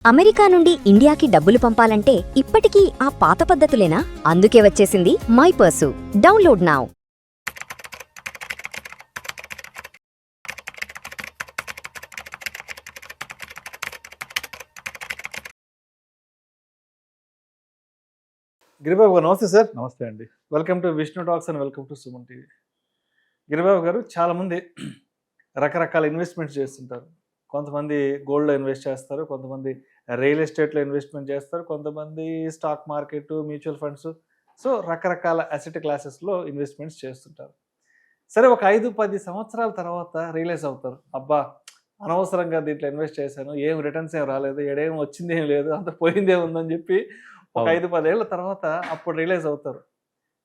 America నుండి ఇండియాకి డబ్బులు పంపాలంటే ఇప్పటికీ ఆ పాత పద్ధతులేనా? అందుకే వచ్చేసింది మైపర్సు. Download now. గిరిబాబు గారు నమస్తే సార్. నమస్తే అండి. Welcome to Vishnu talks and welcome to Suman TV. Giribabu గారు, చాలామంది రకరకాల ఇన్వెస్ట్మెంట్స్ చేస్తుంటారు. కొంతమంది గోల్డ్లో ఇన్వెస్ట్ చేస్తారు, కొంతమంది రియల్ ఎస్టేట్లో ఇన్వెస్ట్మెంట్ చేస్తారు, కొంతమంది stock market, mutual funds, so రకరకాల అసెట్ క్లాసెస్లో ఇన్వెస్ట్మెంట్స్ చేస్తుంటారు. సరే, ఒక 5-10 సంవత్సరాల తర్వాత రియలైజ్ అవుతారు, అబ్బా అనవసరంగా దీంట్లో ఇన్వెస్ట్ చేశాను, ఏం రిటర్న్స్ ఏం రాలేదు, ఏడేం వచ్చింది ఏం లేదు, అంత పోయిందే ఉందని చెప్పి ఒక 5-10 ఏళ్ళ తర్వాత అప్పుడు రియలైజ్ అవుతారు.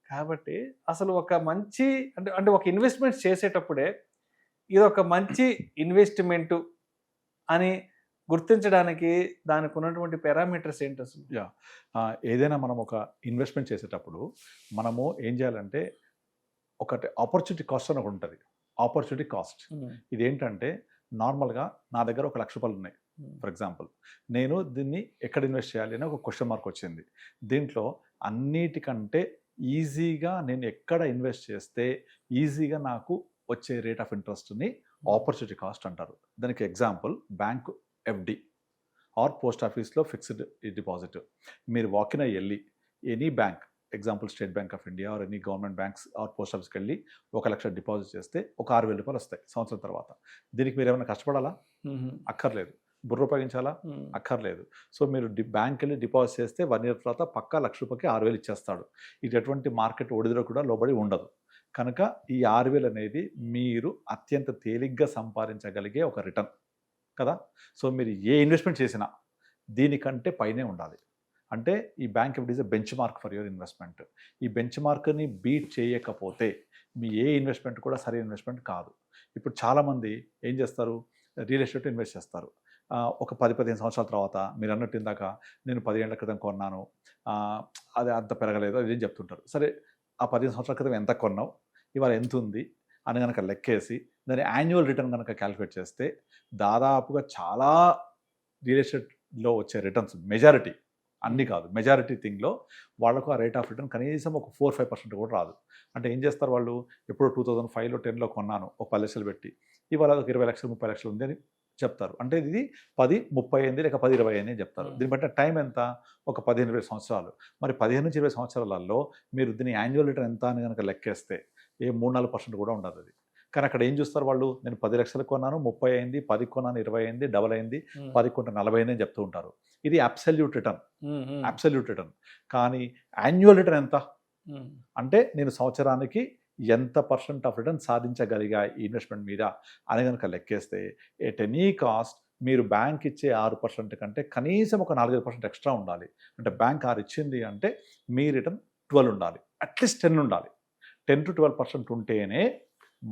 కాబట్టి అసలు ఒక మంచి అంటే ఒక ఇన్వెస్ట్మెంట్ చేసేటప్పుడే ఇది ఒక మంచి ఇన్వెస్ట్మెంటు అని గుర్తించడానికి దానికి ఉన్నటువంటి పారామీటర్స్ ఏంటి అసలు? ఏదైనా మనం ఒక ఇన్వెస్ట్మెంట్ చేసేటప్పుడు మనము ఏం చేయాలంటే, ఒకటి ఆపర్చునిటీ కాస్ట్ అని ఒకటి ఉంటుంది. ఆపర్చునిటీ కాస్ట్ ఇదేంటంటే, నార్మల్గా నా దగ్గర ఒక ₹1,00,000 ఉన్నాయి. ఫర్ ఎగ్జాంపుల్, నేను దీన్ని ఎక్కడ ఇన్వెస్ట్ చేయాలి అని ఒక క్వశ్చన్ మార్క్ వచ్చింది. దీంట్లో అన్నిటికంటే ఈజీగా నేను ఎక్కడ ఇన్వెస్ట్ చేస్తే ఈజీగా నాకు వచ్చే రేట్ ఆఫ్ ఇంట్రెస్ట్ని ఆపర్చునిటీ కాస్ట్ అంటారు. దానికి example bank FD or post ఆఫీస్లో ఫిక్స్డ్ డిపాజిట్. మీరు వాకిన్ అయ్యి వెళ్ళి any bank, example state bank of India or any government banks or post ఆఫీస్కి వెళ్ళి ₹1,00,000 డిపాజిట్ చేస్తే ఒక ₹6,000 వస్తాయి సంవత్సరం తర్వాత. దీనికి మీరు ఏమైనా కష్టపడాలా? అక్కర్లేదు. బుర్ర ఉపయోగించాలా? అక్కర్లేదు. సో మీరు బ్యాంక్ వెళ్ళి డిపాజిట్ చేస్తే 1 year తర్వాత పక్కా ₹1,00,000కి 6,000 ఇచ్చేస్తాడు. ఇది ఎటువంటి మార్కెట్ ఒడిదులో కూడా లోబడి ఉండదు. కనుక ఈ 6,000 అనేది మీరు అత్యంత తేలిగ్గా సంపాదించగలిగే ఒక రిటర్న్ కదా. సో మీరు ఏ ఇన్వెస్ట్మెంట్ చేసినా దీనికంటే పైనే ఉండాలి. అంటే ఈ bank FD is a bench mark for your investment. ఈ బెంచ్ మార్క్ని బీట్ చేయకపోతే మీ ఏ ఇన్వెస్ట్మెంట్ కూడా సరైన ఇన్వెస్ట్మెంట్ కాదు. ఇప్పుడు చాలామంది ఏం చేస్తారు, రియల్ ఎస్టేట్ ఇన్వెస్ట్ చేస్తారు. ఒక 10-15 సంవత్సరాల తర్వాత, మీరు అన్నట్టు ఇందాక నేను 10 ఏళ్ల క్రితం కొన్నాను, అది అంత పెరగలేదు అది ఏం చెప్తుంటారు. సరే, ఆ 15 సంవత్సరాల క్రితం ఎంత కొన్నావు, ఇవాళ ఎంత ఉంది అని కనుక లెక్కేసి దాని యాన్యువల్ రిటర్న్ కనుక క్యాలిక్యులేట్ చేస్తే దాదాపుగా చాలా రియల్ ఎస్టేట్లో వచ్చే రిటర్న్స్, మెజారిటీ అన్నీ కాదు, మెజారిటీ థింగ్లో వాళ్ళకు ఆ రేట్ ఆఫ్ రిటర్న్ కనీసం ఒక 4-5% కూడా రాదు. అంటే ఏం చేస్తారు వాళ్ళు, ఎప్పుడో 2005లో 10లో కొన్నాను ఒక 10 లక్షలు పెట్టి, ఇవాళ ఒక 20 లక్షలు 30 లక్షలు ఉంది అని చెప్తారు. అంటే ఇది 10-30 అయింది లేక 10-20 అని చెప్తారు. దీన్ని బట్టి టైం ఎంత, ఒక 15-20 సంవత్సరాలు. మరి 15-20 సంవత్సరాలలో మీరు దీని యాన్యువల్ రిటర్న్ ఎంత అని కనుక లెక్కేస్తే ఏ 3-4% కూడా ఉండదు అది. కానీ అక్కడ ఏం చూస్తారు వాళ్ళు, నేను 10 లక్షలు కొన్నాను 30 అయింది, 10 కొన్నాను 20 అయింది, డబల్ అయింది, 10 కొంటే 40 అయింది అని చెప్తూ ఉంటారు. ఇది అబ్సల్యూట్ రిటర్న్, అబ్సల్యూట్ రిటర్న్. కానీ యాన్యువల్ రిటర్న్ ఎంత అంటే, నేను సంవత్సరానికి ఎంత % ఆఫ్ రిటర్న్ సాధించగలిగా ఈ ఇన్వెస్ట్మెంట్ మీద అని కనుక లెక్కేస్తే ఎట్ ఎనీ కాస్ట్ మీరు బ్యాంక్ ఇచ్చే 6% కంటే కనీసం ఒక 4-5% ఎక్స్ట్రా ఉండాలి. అంటే బ్యాంక్ 6 ఇచ్చింది అంటే మీ రిటర్న్ 12 ఉండాలి, అట్లీస్ట్ 10 ఉండాలి. 10-12% ఉంటేనే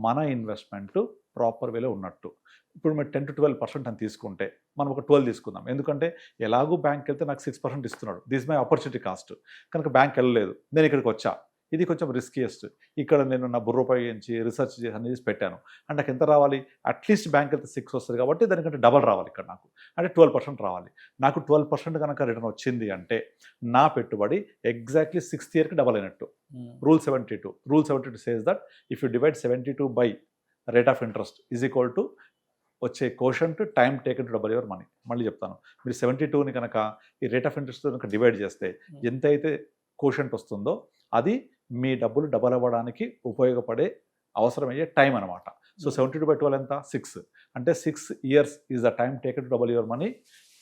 మన ఇన్వెస్ట్మెంట్ ప్రాపర్ వేలో ఉన్నట్టు. ఇప్పుడు మీరు 10-12% అని తీసుకుంటే మనం ఒక 12 తీసుకుందాం. ఎందుకంటే ఎలాగూ బ్యాంక్ వెళ్తే నాకు 6% ఇస్తున్నాడు, దిస్ మై ఆపర్చునిటీ కాస్ట్. కనుక బ్యాంక్ వెళ్ళలేదు, నేను ఇక్కడికి వచ్చా, ఇది కొంచెం రిస్కియస్ట్. ఇక్కడ నేను నా బుర్ర ఉపయోగించి రీసెర్చ్ చేసి అనేది పెట్టాను అంటే నాకు ఎంత రావాలి, అట్లీస్ట్ బ్యాంక్ వెళ్తే 6 వస్తుంది కాబట్టి దానికంటే డబల్ రావాలి ఇక్కడ నాకు, అంటే 12% రావాలి. నాకు 12% కనుక రిటర్న్ వచ్చింది అంటే నా పెట్టుబడి ఎగ్జాక్ట్లీ 6th yearకి డబల్ అయినట్టు. Rule 72 says that if you divide 72 by rate of interest is equal to వచ్చే quotient time taken to double your money. మళ్ళీ చెప్తాను, మీరు 72ని కనుక ఈ రేట్ ఆఫ్ ఇంట్రెస్ట్ కనుక డివైడ్ చేస్తే ఎంతైతే కోషంట్ వస్తుందో అది మీ డబ్బులు డబల్ అవ్వడానికి ఉపయోగపడే అవసరమయ్యే టైం అనమాట. సో 72/12 ఎంత, 6. అంటే 6 years is the time taken to double your money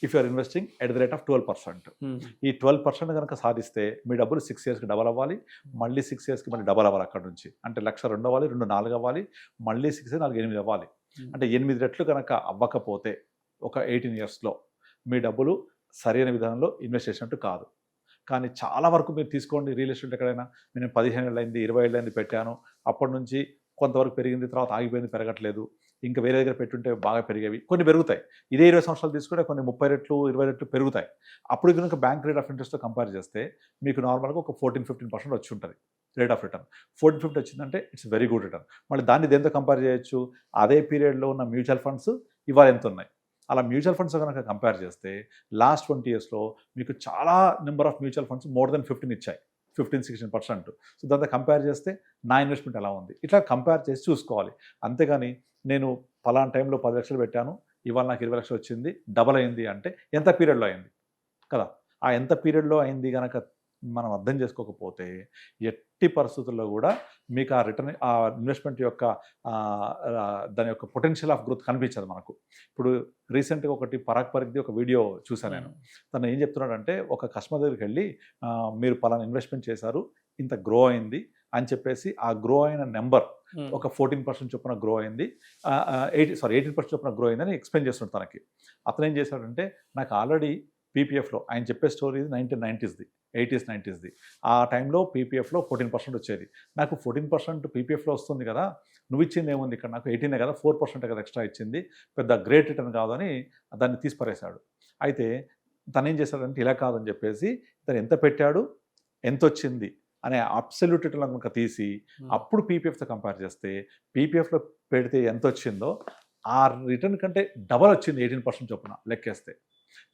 if you are investing at the rate of 12%. ఈ 12% కనుక సాధిస్తే మీ డబ్బులు 6 yearsకి డబల్ అవ్వాలి, మళ్ళీ 6 yearsకి మళ్ళీ డబల్ అవ్వాలి. అక్కడ నుంచి అంటే 1,02 అవ్వాలి, 2 4 అవ్వాలి, మళ్ళీ 6 4 8 అవ్వాలి. అంటే 8 రెట్లు కనుక అవ్వకపోతే ఒక 18 yearsలో మీ డబ్బులు సరైన విధానంలో ఇన్వెస్ట్ చేసినట్టు కాదు. కానీ చాలా వరకు మీరు తీసుకోండి, రియల్ ఎస్టేట్ ఎక్కడైనా నేను 15 ఏళ్ళైంది 20 ఏళ్ళైంది పెట్టాను, అప్పటి నుంచి కొంతవరకు పెరిగింది, తర్వాత ఆగిపోయింది, పెరగట్లేదు, ఇంకా వేరే దగ్గర పెట్టుంటే బాగా పెరిగేవి, కొన్ని పెరుగుతాయి. ఇదే 20 సంవత్సరాలు తీసుకుంటే కొన్ని 30 రెట్లు 20 రెట్లు పెరుగుతాయి. అప్పుడు కనుక బ్యాంక్ రేట్ ఆఫ్ ఇంట్రెస్ట్తో కంపేర్ చేస్తే మీకు నార్మల్గా ఒక 14-15% వచ్చి ఉంటుంది రేట్ ఆఫ్ రిటర్న్. 14-15 వచ్చిందంటే ఇట్స్ వెరీ గుడ్ రిటర్న్. మళ్ళీ దాన్ని దేంతో కంపేర్ చేయొచ్చు, అదే పీరియడ్లో ఉన్న మ్యూచువల్ ఫండ్స్ ఇవాళ ఎంత ఉన్నాయి, అలా మ్యూచువల్ ఫండ్స్ కనుక కంపేర్ చేస్తే లాస్ట్ 20 yearsలో మీకు చాలా number of mutual funds more than 15 ఇచ్చాయి, 15-16%. సో దాంతో కంపేర్ చేస్తే నా ఇన్వెస్ట్మెంట్ ఎలా ఉంది, ఇట్లా కంపేర్ చేసి చూసుకోవాలి. అంతేగాని నేను పలానా టైంలో 10 లక్షలు పెట్టాను, ఇవాళ నాకు 20 లక్షలు వచ్చింది, డబల్ అయింది అంటే ఎంత పీరియడ్లో అయింది కదా. ఆ ఎంత పీరియడ్లో అయింది కనుక మనం అర్థం చేసుకోకపోతే ఎట్టి పరిస్థితుల్లో కూడా మీకు ఆ రిటర్న్, ఆ ఇన్వెస్ట్మెంట్ యొక్క దాని యొక్క పొటెన్షియల్ ఆఫ్ గ్రోత్ కనిపించదు మనకు. ఇప్పుడు రీసెంట్గా ఒకటి పరాగ్ పరిక్ది ఒక వీడియో చూసాను నేను. తను ఏం చెప్తున్నాడంటే, ఒక కస్టమర్ దగ్గరికి వెళ్ళి మీరు పలానా ఇన్వెస్ట్మెంట్ చేశారు, ఇంత గ్రో అయింది అని చెప్పేసి ఆ గ్రో అయిన నెంబర్ ఒక 14% చొప్పున గ్రో అయింది, 18% చొప్పున గ్రో అయిందని ఎక్స్ప్లెయిన్ చేస్తున్నాడు తనకి. అతను ఏం చేశాడంటే, నాకు ఆల్రెడీ పీపీఎఫ్లో, ఆయన చెప్పే స్టోరీ 1990s, 80s 90s, ఆ టైంలో పీపీఎఫ్లో 14% వచ్చేది. నాకు 14% పీపీఎఫ్లో వస్తుంది కదా, నువ్వు ఇచ్చింది ఏముంది ఇక్కడ, నాకు 18 కదా, 4% కదా ఎక్స్ట్రా ఇచ్చింది, పెద్ద గ్రేట్ రిటర్న్ కాదని దాన్ని తీసిపరేశాడు. అయితే తను ఏం చేశాడంటే, ఇలా కాదని చెప్పేసి తను ఎంత పెట్టాడు, ఎంత వచ్చింది అనే అబ్సల్యూట్ రిటర్న్ కనుక తీసి అప్పుడు పీపీఎఫ్తో కంపేర్ చేస్తే, పీపీఎఫ్లో పెడితే ఎంత వచ్చిందో ఆ రిటర్న్ కంటే డబల్ వచ్చింది 18% చొప్పున లెక్కేస్తే.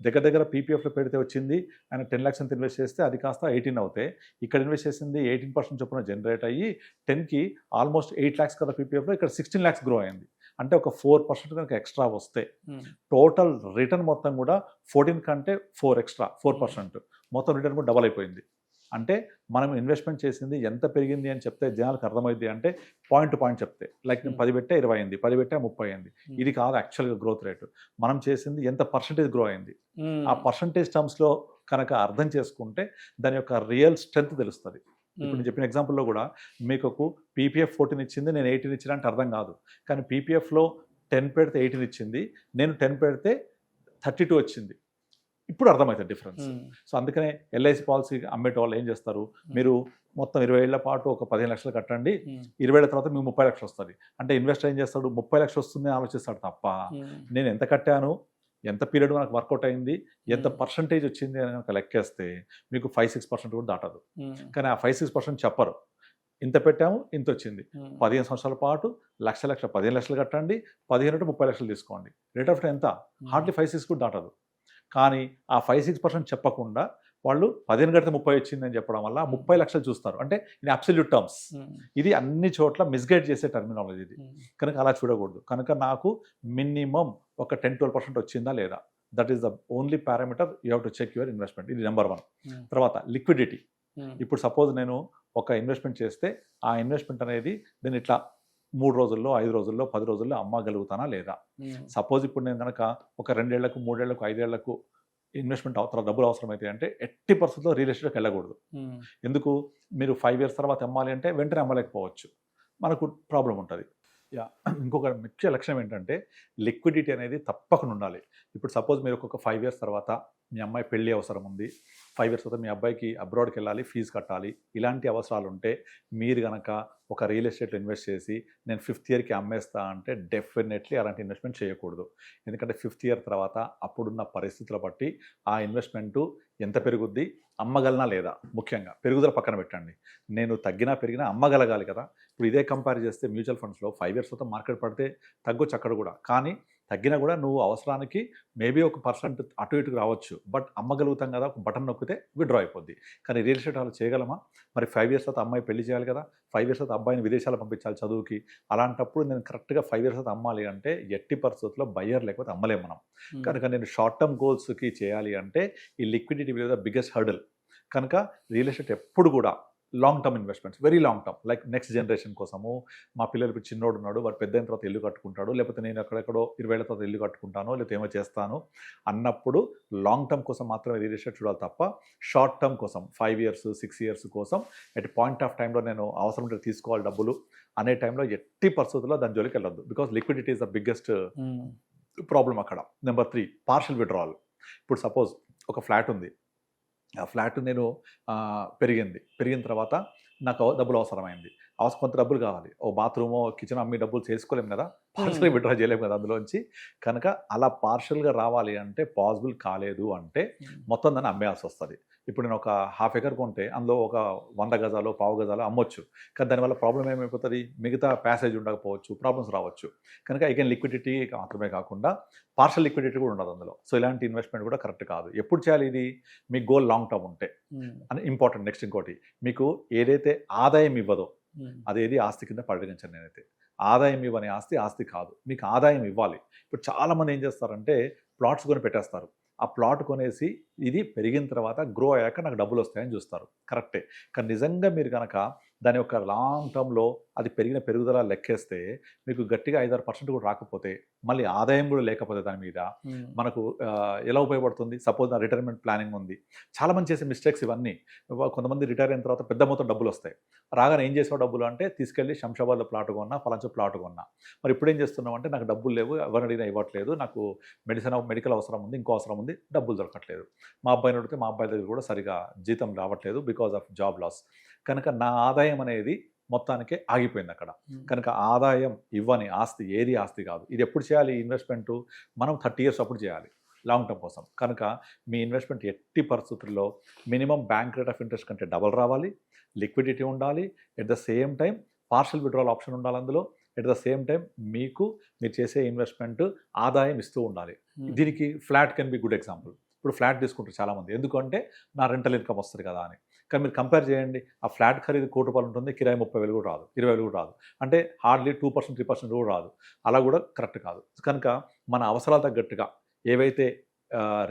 దగ్గర పీపీఎఫ్లో పెడితే వచ్చింది, ఆయన 10 lakhs అంత ఇన్వెస్ట్ చేస్తే అది కాస్త 18 అవుతాయి. ఇక్కడ ఇన్వెస్ట్ చేసింది 18% చొప్పున జనరేట్ అయ్యి 10కి ఆల్మోస్ట్ 8 lakhs కదా పీపీఎఫ్లో, ఇక్కడ 16 lakhs గ్రో అయింది. అంటే ఒక 4% కనుక ఎక్స్ట్రా వస్తే టోటల్ రిటర్న్ మొత్తం కూడా 14 కంటే 4 ఎక్స్ట్రా 4%, మొత్తం రిటర్న్ కూడా డబల్ అయిపోయింది. అంటే మనం ఇన్వెస్ట్మెంట్ చేసింది ఎంత పెరిగింది అని చెప్తే జనాలకు అర్థమైంది అంటే పాయింట్ టు పాయింట్ చెప్తే, లైక్ నేను 10 పెట్టే 20 అయింది, 10 పెట్టే 30 అయింది, ఇది కాదు యాక్చువల్గా గ్రోత్ రేటు. మనం చేసింది ఎంత పర్సంటేజ్ గ్రో అయింది, ఆ పర్సంటేజ్ టర్మ్స్లో కనుక అర్థం చేసుకుంటే దాని యొక్క రియల్ స్ట్రెంత్ తెలుస్తుంది. ఇప్పుడు నేను చెప్పిన ఎగ్జాంపుల్లో కూడా మీకు పీపీఎఫ్ 14 ఇచ్చింది, నేను 18 ఇచ్చిన అంటే అర్థం కాదు. కానీ పీపీఎఫ్లో 10 పెడితే 18 ఇచ్చింది, నేను 10 పెడితే 32 వచ్చింది. ఇప్పుడు అర్థమవుతుంది డిఫరెన్స్. సో అందుకనే ఎల్ఐసి పాలసీ అమ్మేట వాళ్ళు ఏం చేస్తారు, మీరు మొత్తం 20 ఏళ్ల పాటు ఒక 15 లక్షలు కట్టండి, 20 ఏళ్ల తర్వాత మీకు 30 లక్షలు వస్తుంది అంటే ఇన్వెస్టర్ ఏం చేస్తాడు, 30 లక్షలు వస్తుంది ఆలోచిస్తాడు తప్ప నేను ఎంత కట్టాను, ఎంత పీరియడ్ నాకు వర్కౌట్ అయింది, ఎంత పర్సంటేజ్ వచ్చింది అని కనుక లెక్కేస్తే మీకు 5-6% కూడా దాటదు. కానీ ఆ 5-6% చెప్పరు. ఇంత పెట్టాము, ఇంత వచ్చింది, 15 సంవత్సరాల పాటు 15 లక్షలు కట్టండి, 15-30 లక్షలు తీసుకోండి, రేట్ ఆఫ్ ఎంత హార్డ్లీ 5-6 కూడా దాటదు. కానీ ఆ 5-6% చెప్పకుండా వాళ్ళు 15 కడితే 30 వచ్చిందని చెప్పడం వల్ల 30 లక్షలు చూస్తారు. అంటే ఇన్ అబ్సల్యూట్ టర్మ్స్ ఇది అన్ని చోట్ల మిస్గైడ్ చేసే టర్మినాలజీ ఇది. కనుక అలా చూడకూడదు. కనుక నాకు మినిమం ఒక 10-12% వచ్చిందా లేదా, that is the only parameter you have to check your investment. ఇది నెంబర్ 1. తర్వాత లిక్విడిటీ. ఇప్పుడు సపోజ్ నేను ఒక ఇన్వెస్ట్మెంట్ చేస్తే ఆ ఇన్వెస్ట్మెంట్ అనేది నేను ఇట్లా 3 రోజుల్లో, 5 రోజుల్లో, 10 రోజుల్లో అమ్మగలుగుతానా లేదా. సపోజ్ ఇప్పుడు నేను కనుక ఒక 2 ఏళ్లకు, 3 ఏళ్లకు, 5 ఏళ్లకు ఇన్వెస్ట్మెంట్ డబ్బులు అవసరమైతే అంటే ఎట్టి పరిస్థితుల్లో రియల్ ఎస్టేట్కి వెళ్ళకూడదు. ఎందుకు, మీరు 5 years తర్వాత అమ్మాలి అంటే వెంటనే అమ్మలేకపోవచ్చు, మనకు ప్రాబ్లం ఉంటుంది. ఇంకొక ముఖ్య లక్షణం ఏంటంటే లిక్విడిటీ అనేది తప్పకుండా ఉండాలి. ఇప్పుడు సపోజ్ మీరు ఒక 5 years తర్వాత మీ అమ్మాయి పెళ్ళి అవసరం ఉంది, 5 years తర్వాత మీ అబ్బాయికి అబ్రాడ్కి వెళ్ళాలి, ఫీజు కట్టాలి, ఇలాంటి అవసరాలు ఉంటే మీరు కనుక ఒక రియల్ ఎస్టేట్లో ఇన్వెస్ట్ చేసి నేను 5th yearకి అమ్మేస్తా అంటే డెఫినెట్లీ అలాంటి ఇన్వెస్ట్మెంట్ చేయకూడదు. ఎందుకంటే 5th year తర్వాత అప్పుడున్న పరిస్థితుల బట్టి ఆ ఇన్వెస్ట్మెంటు ఎంత పెరుగుద్ది, అమ్మగలనా లేదా, ముఖ్యంగా పెరుగుదల పక్కన పెట్టండి, నేను తగ్గినా పెరిగినా అమ్మగలగాలి కదా. ఇప్పుడు ఇదే కంపేర్ చేస్తే మ్యూచువల్ ఫండ్స్లో 5 years తర్వాత మార్కెట్ పడితే తగ్గొచ్చు అక్కడ కూడా, కానీ తగ్గినా కూడా నువ్వు అవసరానికి మేబీ ఒక % అటు ఇటుకు రావచ్చు, బట్ అమ్మగలుగుతాం కదా, ఒక బటన్ నొక్కితే విత్డ్రా అయిపోద్ది. కానీ రియల్ ఎస్టేట్ వాళ్ళు చేయగలమా, మరి 5 years తర్వాత అమ్మాయి పెళ్లి చేయాలి కదా, 5 years తర్వాత అబ్బాయిని విదేశాలు పంపించాలి చదువుకి, అలాంటప్పుడు నేను కరెక్ట్గా 5 years తర్వాత అమ్మాలి అంటే ఎట్టి పరిస్థితుల్లో బయ్యర్ లేకపోతే అమ్మలేము మనం. కనుక నేను షార్ట్ టర్మ్ గోల్స్కి చేయాలి అంటే ఈ liquidity will the biggest hurdle. కనుక రియల్ ఎస్టేట్ ఎప్పుడు కూడా long term investments, very long term, like next generation కోసము, మా పిల్లలు ఇప్పుడు చిన్నోడు ఉన్నాడు, వాడు పెద్ద అయిన తర్వాత ఇల్లు కట్టుకుంటాడు, లేకపోతే నేను ఎక్కడెక్కడో 20 ఏళ్ల తర్వాత ఇల్లు కట్టుకుంటాను, లేకపోతే ఏమో చేస్తాను అన్నప్పుడు లాంగ్ టర్మ్ కోసం మాత్రమే రియల్ ఎస్టేట్ చూడాలి తప్ప షార్ట్ టర్మ్ కోసం 5 years 6 years కోసం ఎట్ పాయింట్ ఆఫ్ టైంలో నేను అవసరం ఉంటే తీసుకోవాలి డబ్బులు అనే టైంలో ఎట్టి పరిస్థితుల్లో దాని జోలికి వెళ్ళొద్దు. Because liquidity is the biggest problem అక్కడ. Number 3, partial withdrawal. ఇప్పుడు సపోజ్ ఒక ఫ్లాట్ ఉంది, ఆ ఫ్లాట్ నేను పెరిగిన తర్వాత నాకు డబ్బులు అవసరమైంది, అవసరం కొంత డబ్బులు కావాలి, ఓ బాత్రూమో కిచెన్ అమ్మి డబ్బులు చేసుకోలేము కదా, పార్షల్గా విత్డ్రా చేయలేము కదా అందులోంచి. కనుక అలా పార్షల్గా రావాలి అంటే పాసిబుల్ కాలేదు అంటే మొత్తం దాన్ని అమ్మేయాల్సి వస్తుంది. ఇప్పుడు నేను ఒక హాఫ్ ఎకర్ కొంటే అందులో ఒక 100 గజాలు పావు గజాలు అమ్మొచ్చు, కానీ దానివల్ల ప్రాబ్లం ఏమైపోతుంది, మిగతా ప్యాసేజ్ ఉండకపోవచ్చు, ప్రాబ్లమ్స్ రావచ్చు. కనుక అగైన్ లిక్విడిటీ మాత్రమే కాకుండా పార్షల్ లిక్విడిటీ కూడా ఉండదు అందులో. సో ఇలాంటి ఇన్వెస్ట్మెంట్ కూడా కరెక్ట్ కాదు. ఎప్పుడు చేయాలి ఇది, మీ గోల్ లాంగ్ టర్మ్ ఉంటే అని ఇంపార్టెంట్. నెక్స్ట్ ఇంకోటి, మీకు ఏదైతే ఆదాయం ఇవ్వదో అదేది ఆస్తి కింద పరిగణించండి. నేనైతే ఆదాయం ఇవ్వని ఆస్తి ఆస్తి కాదు, మీకు ఆదాయం ఇవ్వాలి. ఇప్పుడు చాలామంది ఏం చేస్తారంటే ప్లాట్స్ కొని పెట్టేస్తారు, ఆ ప్లాట్ కొనేసి ఇది పెరిగిన తర్వాత గ్రో అయ్యాక నాకు డబ్బులు వస్తాయని చూస్తారు. కరెక్టే, కానీ నిజంగా మీరు కనుక దాని యొక్క లాంగ్ టర్మ్లో అది పెరుగుదల లెక్కేస్తే మీకు గట్టిగా 5-6% కూడా రాకపోతే, మళ్ళీ ఆదాయం కూడా లేకపోతే దాని మీద మనకు ఎలా ఉపయోగపడుతుంది? సపోజ్ నా రిటైర్మెంట్ ప్లానింగ్ ఉంది, చాలామంది చేసే మిస్టేక్స్ ఇవన్నీ. కొంతమంది రిటైర్ అయిన తర్వాత పెద్ద మొత్తం డబ్బులు వస్తాయి, రాగానే ఏం చేసావు డబ్బులు అంటే తీసుకెళ్ళి శంషాబాద్లో ప్లాట్ కొన్నా, ఫలాంచో ప్లాట్ కొన్నా. మరి ఇప్పుడు ఏం చేస్తున్నాం అంటే నాకు డబ్బులు లేవు, ఎవరిని అడిగినా ఇవ్వట్లేదు, నాకు మెడికల్ అవసరం ఉంది, ఇంకో అవసరం ఉంది, డబ్బులు దొరకట్లేదు. మా అబ్బాయిని అడిగితే మా అబ్బాయి దగ్గర కూడా సరిగా జీతం రావట్లేదు బికాజ్ ఆఫ్ జాబ్ లాస్. కనుక నా ఆదాయం అనేది మొత్తానికే ఆగిపోయింది అక్కడ. కనుక ఆదాయం ఇవ్వని ఆస్తి ఏది ఆస్తి కాదు. ఇది ఎప్పుడు చేయాలి ఇన్వెస్ట్మెంటు? మనం 30 years అప్పుడు చేయాలి లాంగ్ టర్మ్ కోసం. కనుక మీ ఇన్వెస్ట్మెంట్ ఎట్టి పరిస్థితుల్లో minimum bank rate of interest కంటే డబల్ రావాలి, లిక్విడిటీ ఉండాలి, at the same time partial withdrawal option ఉండాలి అందులో, ఎట్ ద సేమ్ టైం మీరు చేసే ఇన్వెస్ట్మెంట్ ఆదాయం ఇస్తూ ఉండాలి. దీనికి flat can be good example. ఇప్పుడు ఫ్లాట్ తీసుకుంటారు చాలామంది, ఎందుకంటే నా రెంటల్ ఇన్కమ్ వస్తుంది కదా అని. కానీ మీరు కంపేర్ చేయండి, ఆ ఫ్లాట్ ఖరీదు ₹1,00,00,000 ఉంటుంది, కిరాయి 30,000 కూడా రాదు, 20,000 కూడా రాదు, అంటే హార్డ్లీ 2%, 3% కూడా రాదు. అలా కూడా కరెక్ట్ కాదు. కనుక మన అవసరాలు తగ్గట్టుగా ఏవైతే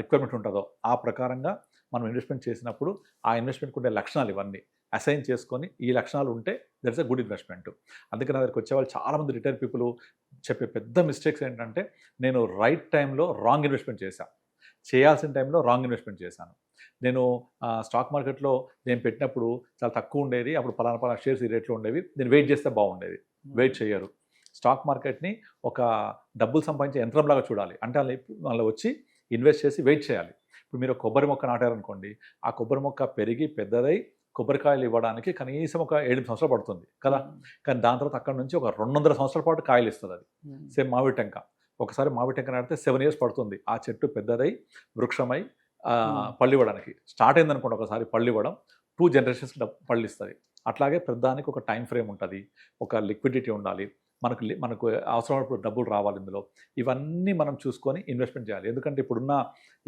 రిక్వైర్మెంట్ ఉంటుందో ఆ ప్రకారంగా మనం ఇన్వెస్ట్మెంట్ చేసినప్పుడు ఆ ఇన్వెస్ట్మెంట్కి ఉండే లక్షణాలు ఇవన్నీ అసైన్ చేసుకొని, ఈ లక్షణాలు ఉంటే దట్స్ ఎ గుడ్ ఇన్వెస్ట్మెంట్. అందుకే నా దగ్గరికి వచ్చేవాళ్ళు చాలామంది రిటైర్ పీపుల్ చెప్పే పెద్ద మిస్టేక్స్ ఏంటంటే, నేను రైట్ టైంలో రాంగ్ ఇన్వెస్ట్మెంట్ చేశాను, చేయాల్సిన టైంలో రాంగ్ ఇన్వెస్ట్మెంట్ చేశాను. నేను స్టాక్ మార్కెట్లో నేను పెట్టినప్పుడు చాలా తక్కువ ఉండేది, అప్పుడు పలానా షేర్స్ ఈ రేట్లో ఉండేవి, నేను వెయిట్ చేస్తే బాగుండేది. వెయిట్ చేయరు. స్టాక్ మార్కెట్ని ఒక డబ్బులు సంపాదించే యంత్రంలాగా చూడాలి. అంటే వాళ్ళు వచ్చి ఇన్వెస్ట్ చేసి వెయిట్ చేయాలి. ఇప్పుడు మీరు కొబ్బరి మొక్క నాటారనుకోండి, ఆ కొబ్బరి మొక్క పెరిగి పెద్దదై కొబ్బరికాయలు ఇవ్వడానికి కనీసం ఒక 7 సంవత్సరాలు పడుతుంది కదా. కానీ దాని తర్వాత అక్కడ నుంచి ఒక 200 సంవత్సరాల పాటు కాయలు ఇస్తుంది అది. సేమ్ మామిడి టెంక, ఒకసారి మామిడి టెంక నాటితే 7 years పడుతుంది ఆ చెట్టు పెద్దదై వృక్షమై పళ్ళు ఇవ్వడానికి. స్టార్ట్ అయిందనుకోండి ఒకసారి పళ్ళు ఇవ్వడం, 2 generations పళ్ళు ఇస్తుంది. అట్లాగే ప్రతిదానికి ఒక టైం ఫ్రేమ్ ఉంటుంది, ఒక లిక్విడిటీ ఉండాలి, మనకు అవసరమైనప్పుడు డబ్బులు రావాలి ఇందులో. ఇవన్నీ మనం చూసుకొని ఇన్వెస్ట్మెంట్ చేయాలి. ఎందుకంటే ఇప్పుడున్న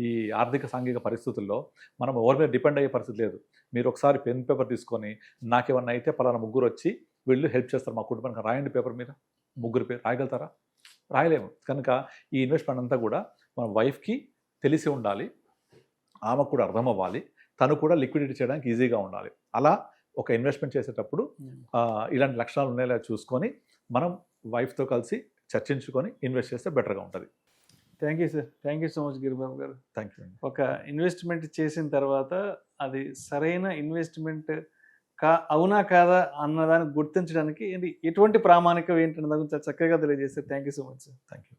ఈ ఆర్థిక సాంఘిక పరిస్థితుల్లో మనం ఎవరి మీద డిపెండ్ అయ్యే పరిస్థితి లేదు. మీరు ఒకసారి పెన్ పేపర్ తీసుకొని, నాకేమన్నా అయితే పలానా ముగ్గురు వచ్చి వీళ్ళు హెల్ప్ చేస్తారు మా కుటుంబానికి, రాయండి పేపర్ మీద, ముగ్గురు పేరు రాయగలుగుతారా? రాయలేము. కనుక ఈ ఇన్వెస్ట్మెంట్ అంతా కూడా మన వైఫ్కి తెలిసి ఉండాలి, ఆమెకు కూడా అర్థం అవ్వాలి, తను కూడా లిక్విడిటీ చేయడానికి ఈజీగా ఉండాలి. అలా ఒక ఇన్వెస్ట్మెంట్ చేసేటప్పుడు ఇలాంటి లక్షణాలు ఉన్నాయో చూసుకొని మనం వైఫ్తో కలిసి చర్చించుకొని ఇన్వెస్ట్ చేస్తే బెటర్గా ఉంటుంది. Thank you sir, thank you so much Giribabu garu. Thank you అండి. ఒక ఇన్వెస్ట్మెంట్ చేసిన తర్వాత అది సరైన ఇన్వెస్ట్మెంట్ అవునా కాదా అన్నదాన్ని గుర్తించడానికి ఎటువంటి ప్రామాణికం ఏంటన్న దాని గురించి చక్కగా తెలియజేస్తారు. Thank you so much sir. Thank you.